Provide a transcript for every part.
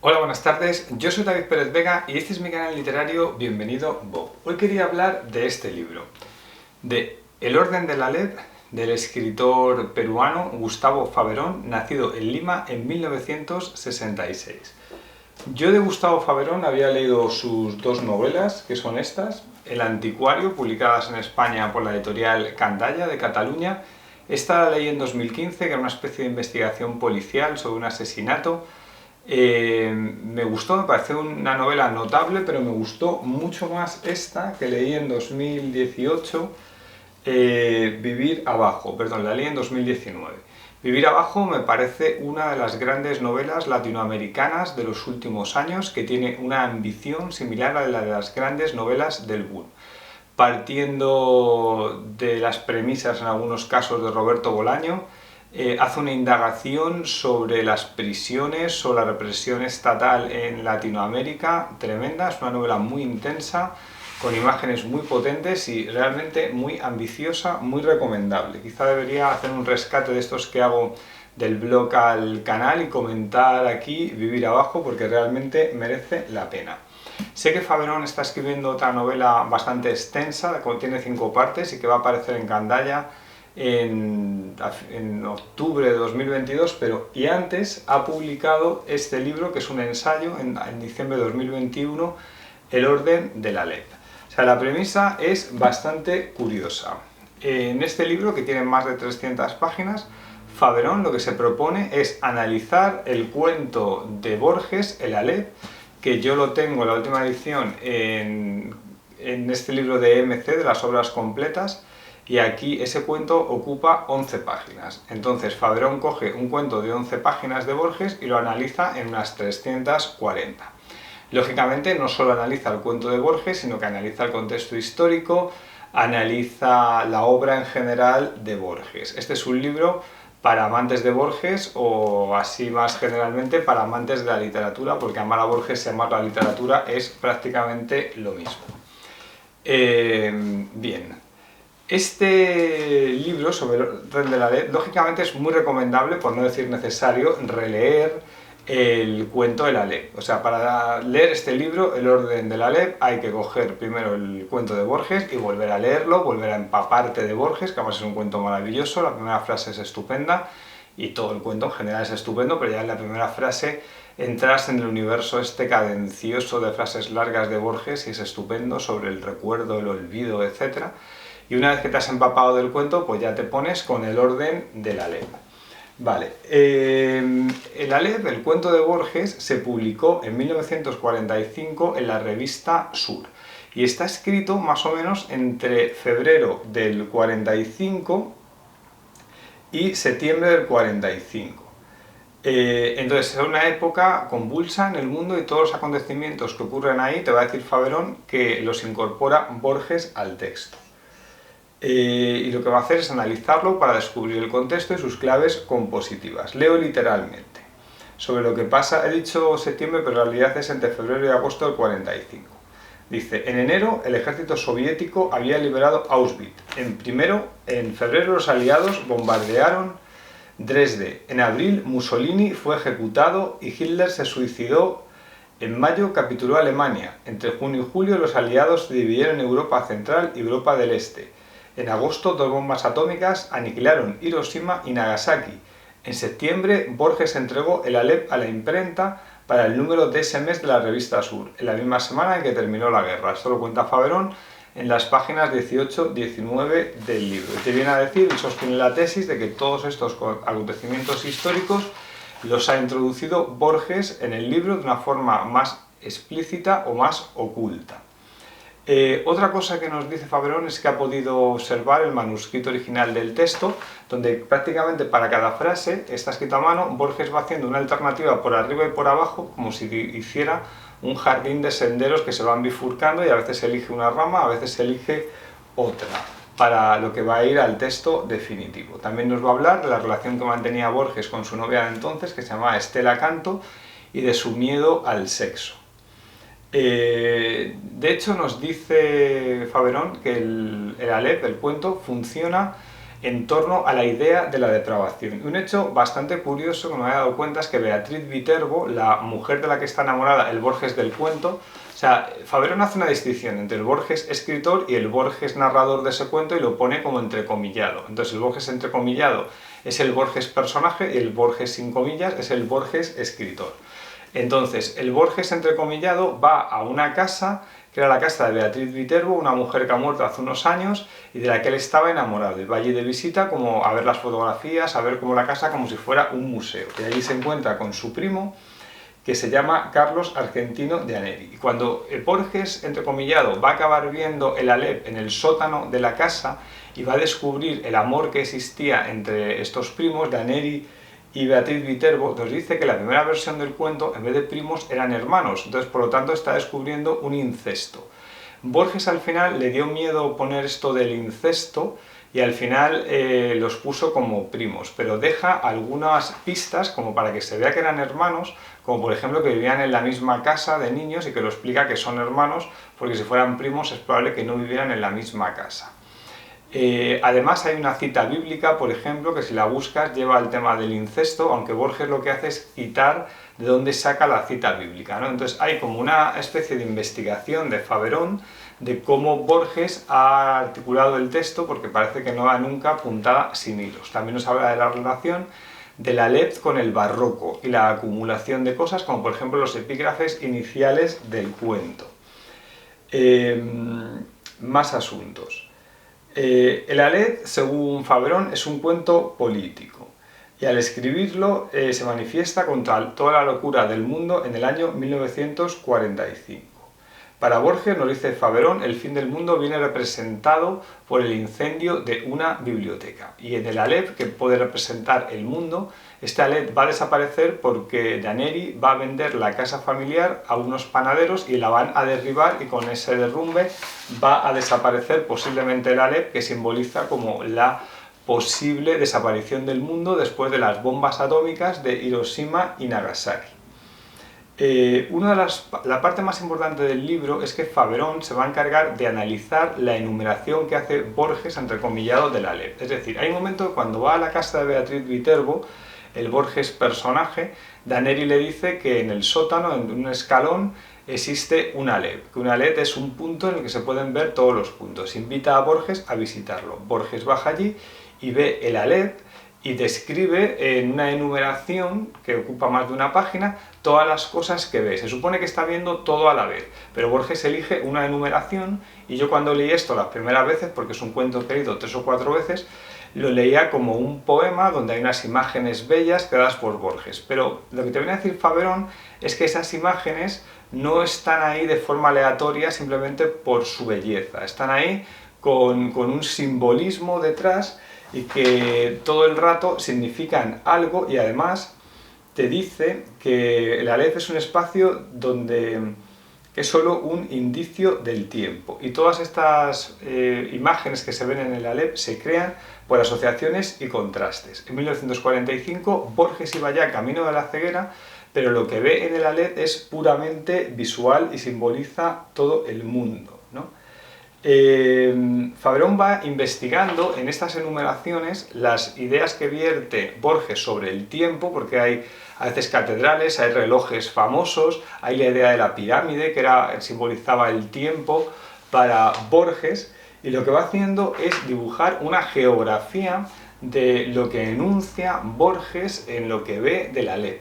Hola, buenas tardes, yo soy David Pérez Vega y este es mi canal literario Bienvenido Bob. Hoy quería hablar de este libro, de El orden de la Ley, del escritor peruano Gustavo Faverón, nacido en Lima en 1966. Yo de Gustavo Faverón había leído sus dos novelas, que son estas, El Anticuario, publicadas en España por la editorial Candaya de Cataluña. Esta la leí en 2015, que era una especie de investigación policial sobre un asesinato. Me gustó, me pareció una novela notable, pero me gustó mucho más esta que leí en 2018, Vivir Abajo, perdón, la leí en 2019. Vivir Abajo me parece una de las grandes novelas latinoamericanas de los últimos años, que tiene una ambición similar a la de las grandes novelas del boom. Partiendo de las premisas en algunos casos de Roberto Bolaño, hace una indagación sobre las prisiones, sobre la represión estatal en Latinoamérica, tremenda, es una novela muy intensa, con imágenes muy potentes y realmente muy ambiciosa, muy recomendable. Quizá debería hacer un rescate de estos que hago del blog al canal y comentar aquí Vivir Abajo, porque realmente merece la pena. Sé que Faverón está escribiendo otra novela bastante extensa, que tiene 5 partes y que va a aparecer en Candaya en octubre de 2022, pero y antes ha publicado este libro, que es un ensayo, en diciembre de 2021, El orden de la Ley. O sea, la premisa es bastante curiosa. En este libro, que tiene más de 300 páginas, Faverón lo que se propone es analizar el cuento de Borges, El Aleph, que yo lo tengo en la última edición en este libro de MC, de las obras completas, y aquí ese cuento ocupa 11 páginas. Entonces Faverón coge un cuento de 11 páginas de Borges y lo analiza en unas 340. Lógicamente no solo analiza el cuento de Borges, sino que analiza el contexto histórico, analiza la obra en general de Borges. Este es un libro para amantes de Borges, o así más generalmente para amantes de la literatura, porque amar a Borges y amar la literatura es prácticamente lo mismo. Bien. Este libro sobre el orden de la ley, lógicamente es muy recomendable, por no decir necesario, releer el cuento de la ley. O sea, para leer este libro, El orden de la ley, hay que coger primero el cuento de Borges y volver a leerlo, volver a empaparte de Borges, que además es un cuento maravilloso, la primera frase es estupenda, y todo el cuento en general es estupendo, pero ya en la primera frase entras en el universo este cadencioso de frases largas de Borges y es estupendo, sobre el recuerdo, el olvido, etc. Y una vez que te has empapado del cuento, pues ya te pones con El orden de la Ley. Vale, El Aleph, el cuento de Borges, se publicó en 1945 en la revista Sur y está escrito más o menos entre febrero del 45 y septiembre del 45. Entonces es una época convulsa en el mundo y todos los acontecimientos que ocurren ahí, te va a decir Faverón, que los incorpora Borges al texto. Y lo que va a hacer es analizarlo para descubrir el contexto y sus claves compositivas. Leo literalmente. Sobre lo que pasa, he dicho septiembre, pero en realidad es entre febrero y agosto del 45. Dice, en enero el ejército soviético había liberado Auschwitz. En febrero los aliados bombardearon Dresde. En abril Mussolini fue ejecutado y Hitler se suicidó. En mayo capituló Alemania. Entre junio y julio los aliados se dividieron en Europa Central y Europa del Este. En agosto, 2 bombas atómicas aniquilaron Hiroshima y Nagasaki. En septiembre, Borges entregó El Aleph a la imprenta para el número de ese mes de la revista Sur, en la misma semana en que terminó la guerra. Esto lo cuenta Faverón en las páginas 18-19 del libro. Y te viene a decir, y sostiene la tesis, de que todos estos acontecimientos históricos los ha introducido Borges en el libro de una forma más explícita o más oculta. Otra cosa que nos dice Faverón es que ha podido observar el manuscrito original del texto, donde prácticamente para cada frase está escrito a mano. Borges va haciendo una alternativa por arriba y por abajo, como si hiciera un jardín de senderos que se van bifurcando, y a veces elige una rama, a veces elige otra, para lo que va a ir al texto definitivo. También nos va a hablar de la relación que mantenía Borges con su novia de entonces, que se llamaba Estela Canto, y de su miedo al sexo. De hecho, nos dice Faverón que el Aleph, el cuento, funciona en torno a la idea de la depravación. Un hecho bastante curioso que me he dado cuenta es que Beatriz Viterbo, la mujer de la que está enamorada, el Borges del cuento, o sea, Faverón hace una distinción entre el Borges escritor y el Borges narrador de ese cuento y lo pone como entrecomillado. Entonces el Borges entrecomillado es el Borges personaje y el Borges sin comillas es el Borges escritor. Entonces el Borges entrecomillado va a una casa que era la casa de Beatriz Viterbo, una mujer que ha muerto hace unos años y de la que él estaba enamorado. Y va allí de visita como a ver las fotografías, a ver como la casa como si fuera un museo. Y allí se encuentra con su primo, que se llama Carlos Argentino de Aneri. Y cuando Borges, entrecomillado, va a acabar viendo el Aleph en el sótano de la casa y va a descubrir el amor que existía entre estos primos de Aneri y Beatriz Viterbo, nos dice que la primera versión del cuento, en vez de primos, eran hermanos. Entonces, por lo tanto, está descubriendo un incesto. Borges al final le dio miedo poner esto del incesto y al final los puso como primos, pero deja algunas pistas como para que se vea que eran hermanos, como por ejemplo que vivían en la misma casa de niños y que lo explica que son hermanos, porque si fueran primos es probable que no vivieran en la misma casa. Además hay una cita bíblica, por ejemplo, que si la buscas lleva al tema del incesto, aunque Borges lo que hace es citar de dónde saca la cita bíblica, ¿no? Entonces hay como una especie de investigación de Faverón de cómo Borges ha articulado el texto, porque parece que no va nunca puntada sin hilos. También nos habla de la relación del Aleph con el barroco y la acumulación de cosas, como por ejemplo los epígrafes iniciales del cuento. Más asuntos. El Aleph, según Faverón, es un cuento político y al escribirlo se manifiesta contra toda la locura del mundo en el año 1945. Para Borges, nos dice Faverón, el fin del mundo viene representado por el incendio de una biblioteca. Y en el Aleph, que puede representar el mundo, este Aleph va a desaparecer porque Daneri va a vender la casa familiar a unos panaderos y la van a derribar, y con ese derrumbe va a desaparecer posiblemente el Aleph, que simboliza como la posible desaparición del mundo después de las bombas atómicas de Hiroshima y Nagasaki. La parte más importante del libro es que Faverón se va a encargar de analizar la enumeración que hace Borges, entrecomillado, del Aleph. Es decir, hay un momento cuando va a la casa de Beatriz Viterbo, el Borges personaje, Daneri le dice que en el sótano, en un escalón, existe un Aleph, que un Aleph es un punto en el que se pueden ver todos los puntos. Invita a Borges a visitarlo. Borges baja allí y ve el Aleph y describe en una enumeración que ocupa más de una página todas las cosas que ve. Se supone que está viendo todo a la vez, pero Borges elige una enumeración y yo cuando leí esto las primeras veces, porque es un cuento que he leído 3 o 4 veces, lo leía como un poema donde hay unas imágenes bellas creadas por Borges. Pero lo que te viene a decir Faverón es que esas imágenes no están ahí de forma aleatoria simplemente por su belleza, están ahí con un simbolismo detrás y que todo el rato significan algo, y además te dice que el Aleph es un espacio donde es solo un indicio del tiempo, y todas estas imágenes que se ven en el Aleph se crean por asociaciones y contrastes. En 1945 Borges iba ya camino de la ceguera, pero lo que ve en el Aleph es puramente visual y simboliza todo el mundo, ¿no? Faverón va investigando en estas enumeraciones las ideas que vierte Borges sobre el tiempo, porque hay a veces catedrales, hay relojes famosos, hay la idea de la pirámide que simbolizaba el tiempo para Borges, y lo que va haciendo es dibujar una geografía de lo que enuncia Borges en lo que ve del Aleph.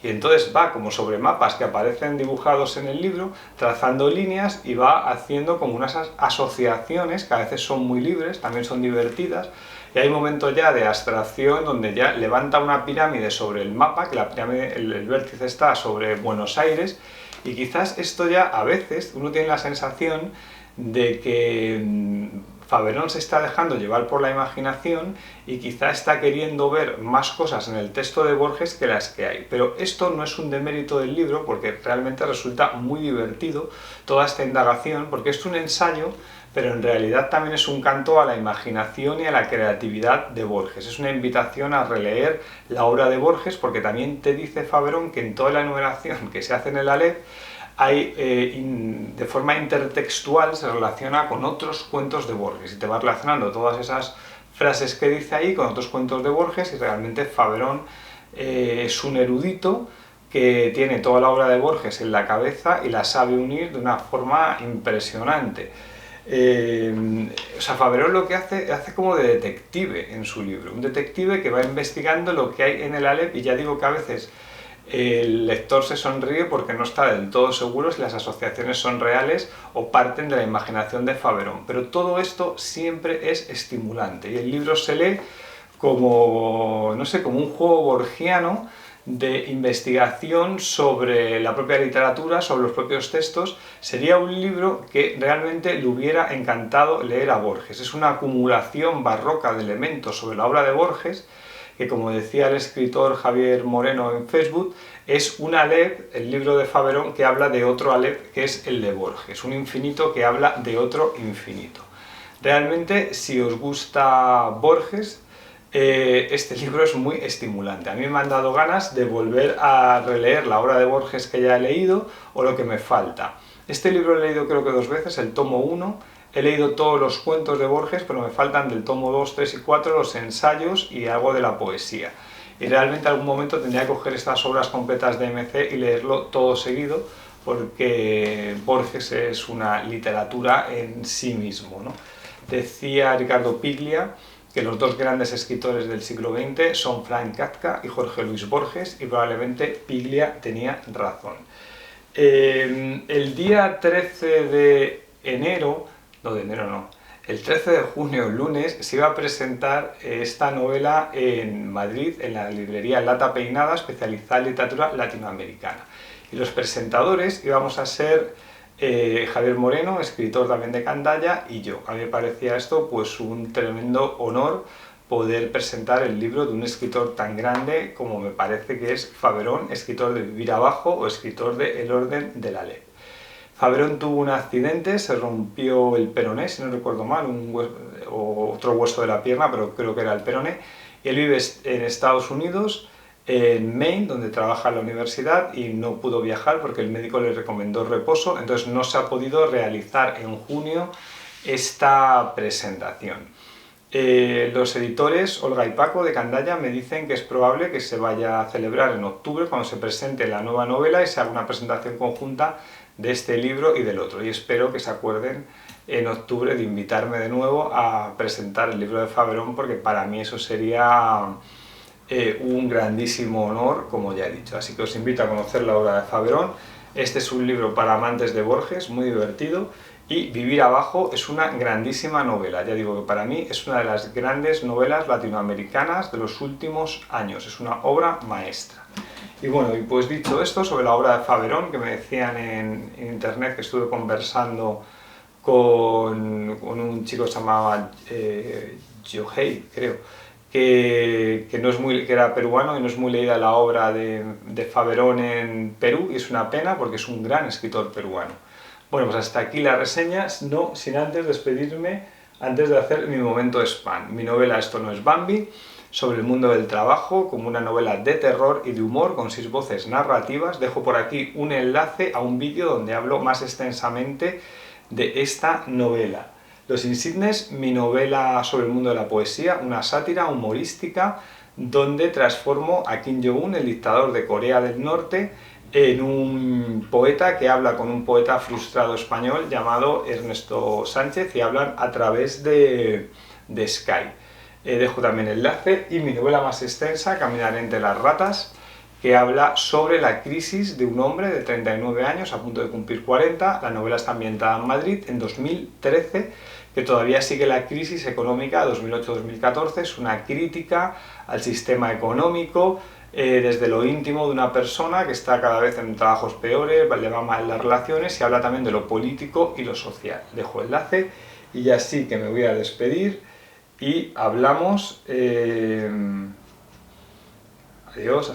Y entonces va como sobre mapas que aparecen dibujados en el libro, trazando líneas y va haciendo como unas asociaciones que a veces son muy libres, también son divertidas, y hay momentos ya de abstracción donde ya levanta una pirámide sobre el mapa, que la pirámide, el vértice está sobre Buenos Aires, y quizás esto ya a veces uno tiene la sensación de que Faverón se está dejando llevar por la imaginación y quizá está queriendo ver más cosas en el texto de Borges que las que hay. Pero esto no es un demérito del libro, porque realmente resulta muy divertido toda esta indagación, porque es un ensayo, pero en realidad también es un canto a la imaginación y a la creatividad de Borges. Es una invitación a releer la obra de Borges, porque también te dice Faverón que en toda la enumeración que se hace en el Aleph hay, de forma intertextual, se relaciona con otros cuentos de Borges y te va relacionando todas esas frases que dice ahí con otros cuentos de Borges, y realmente Faverón es un erudito que tiene toda la obra de Borges en la cabeza y la sabe unir de una forma impresionante. O sea, Faverón lo que hace como de detective en su libro, un detective que va investigando lo que hay en el Aleph, y ya digo que a veces el lector se sonríe porque no está del todo seguro si las asociaciones son reales o parten de la imaginación de Faverón, pero todo esto siempre es estimulante y el libro se lee como, no sé, como un juego borgiano de investigación sobre la propia literatura, sobre los propios textos. Sería un libro que realmente le hubiera encantado leer a Borges. Es una acumulación barroca de elementos sobre la obra de Borges que, como decía el escritor Javier Moreno en Facebook, es un Aleph, el libro de Faverón, que habla de otro Aleph, que es el de Borges, un infinito que habla de otro infinito. Realmente, si os gusta Borges, este libro es muy estimulante. A mí me han dado ganas de volver a releer la obra de Borges que ya he leído o lo que me falta. Este libro lo he leído creo que 2 veces, el tomo 1. He leído todos los cuentos de Borges, pero me faltan del tomo 2, 3 y 4 los ensayos y algo de la poesía. Y realmente en algún momento tendría que coger estas obras completas de MC y leerlo todo seguido, porque Borges es una literatura en sí mismo, ¿no? Decía Ricardo Piglia que los dos grandes escritores del siglo XX son Frank Kafka y Jorge Luis Borges, y probablemente Piglia tenía razón. El día 13 de enero, el 13 de junio, lunes, se iba a presentar esta novela en Madrid, en la librería Lata Peinada, especializada en literatura latinoamericana. Y los presentadores íbamos a ser Javier Moreno, escritor también de Candaya, y yo. A mí me parecía esto pues un tremendo honor poder presentar el libro de un escritor tan grande como me parece que es Faverón, escritor de Vivir abajo o escritor de El orden de la ley. Faverón tuvo un accidente, se rompió el peroné, si no recuerdo mal, o otro hueso de la pierna, pero creo que era el peroné, y él vive en Estados Unidos, en Maine, donde trabaja en la universidad, y no pudo viajar porque el médico le recomendó reposo, entonces no se ha podido realizar en junio esta presentación. Los editores Olga y Paco de Candaya me dicen que es probable que se vaya a celebrar en octubre cuando se presente la nueva novela y se haga una presentación conjunta de este libro y del otro, y espero que se acuerden en octubre de invitarme de nuevo a presentar el libro de Faverón, porque para mí eso sería un grandísimo honor, como ya he dicho. Así que os invito a conocer la obra de Faverón. Este es un libro para amantes de Borges, muy divertido, y Vivir abajo es una grandísima novela. Ya digo que para mí es una de las grandes novelas latinoamericanas de los últimos años, es una obra maestra. Y bueno, y pues dicho esto sobre la obra de Faverón, que me decían en internet, que estuve conversando con un chico que se llamaba Yohei, creo, que era peruano y no es muy leída la obra de Faverón en Perú, y es una pena porque es un gran escritor peruano. Bueno, pues hasta aquí las reseñas, no sin antes despedirme, antes de hacer mi momento spam. Mi novela Esto no es Bambi, sobre el mundo del trabajo, como una novela de terror y de humor con 6 voces narrativas. Dejo por aquí un enlace a un vídeo donde hablo más extensamente de esta novela. Los Insignes, mi novela sobre el mundo de la poesía, una sátira humorística donde transformo a Kim Jong-un, el dictador de Corea del Norte, en un poeta que habla con un poeta frustrado español llamado Ernesto Sánchez, y hablan a través de Skype. Dejo también el enlace, y mi novela más extensa, Caminar entre las ratas, que habla sobre la crisis de un hombre de 39 años a punto de cumplir 40. La novela está ambientada en Madrid en 2013, que todavía sigue la crisis económica 2008-2014. Es una crítica al sistema económico desde lo íntimo de una persona que está cada vez en trabajos peores, le va mal las relaciones, y habla también de lo político y lo social. Dejo el enlace y ya sí que me voy a despedir y hablamos. Adiós, hasta luego.